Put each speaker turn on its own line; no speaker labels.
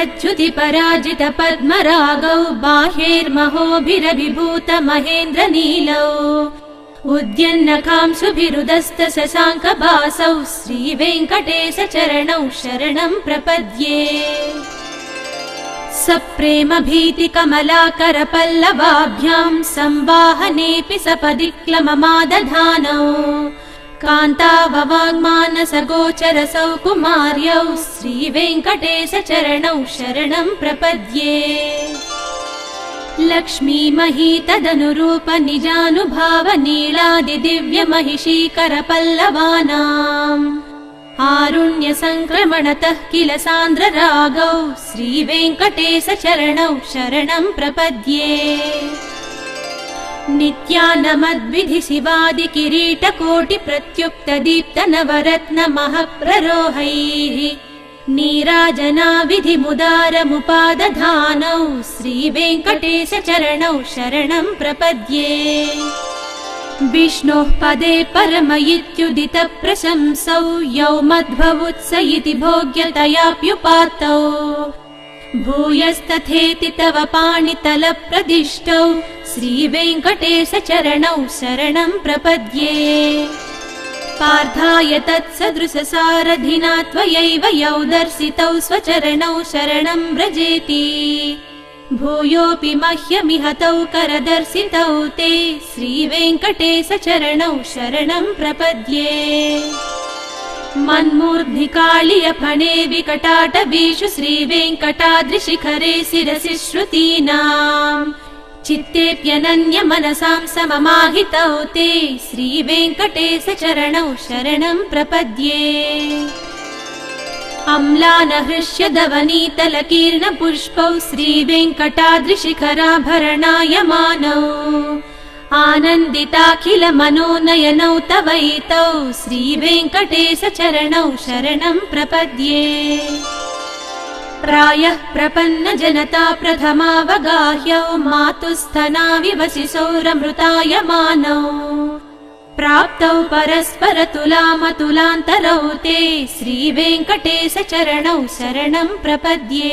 प्रच्युति पराजित पद्मरागौ बाह्यैर्महोभिरभिभूत महेन्द्र नीलौ उद्यन्नखांसुभिरुदस्त शशाङ्कभासौ श्रीवेङ्कटेश चरणौ शरणं प्रपद्ये सप्रेम भीति कमलाकर पल्लवाभ्यां संवाहनेऽपि सपदि क्लममादधानौ कान्ताववाङ्मानस गोचर सौकुमार्यौ श्रीवेङ्कटेश चरणौ शरणं प्रपद्ये लक्ष्मी मही तदनुरूप निजानुभाव नीलादि दिव्य महिषीकर पल्लवानाम् आरुण्य संक्रमणतः किल सान्द्र रागौ श्रीवेङ्कटेश चरणौ शरणं प्रपद्ये नित्यानमद्विधि शिवादि किरीटकोटि प्रत्युक्त दीप्त नवरत्न महप्ररोहैः नीराजनाविधि मुदारमुपादधानौ श्रीवेङ्कटेश चरणौ शरणं प्रपद्ये विष्णोः पदे परम इत्युदित प्रशंसौ यौ मध्ववुत्स इति भोग्यतयाप्युपात्तौ भूयस्तथेति तव पाणितल प्रदिष्टौ श्रीवेङ्कटेश चरणौ शरणं प्रपद्ये पार्थाय तत्सदृशसारथिना त्वयैव यौ दर्शितौ स्वचरणौ शरणं व्रजेति भूयोऽपि मह्यमिहतौ करदर्शितौ ते श्रीवेङ्कटेश चरणौ शरणं प्रपद्ये मन्मूर्ध्नि काळियफणे विकटाटवीषु श्रीवेङ्कटाद्रिशिखरे शिरसि श्रुतीनाम् चित्तेऽप्यनन्य मनसां सममाहितौ ते श्रीवेङ्कटेश चरणौ शरणं प्रपद्ये अम्लानहृष्य धवनीतलकीर्ण पुष्पौ श्रीवेङ्कटाद्रिशिखराभरणायमानौ आनन्दिताखिल मनोनयनौ तवैतौ श्रीवेङ्कटेश चरणौ शरणं प्रपद्ये प्रायः प्रपन्न जनता प्रथमावगाह्यौ मातुस्थनाविवसिसौरमृतायमानौ प्राप्तौ परस्पर तुलामतुलान्तरौ ते श्रीवेङ्कटेश चरणौ शरणं प्रपद्ये।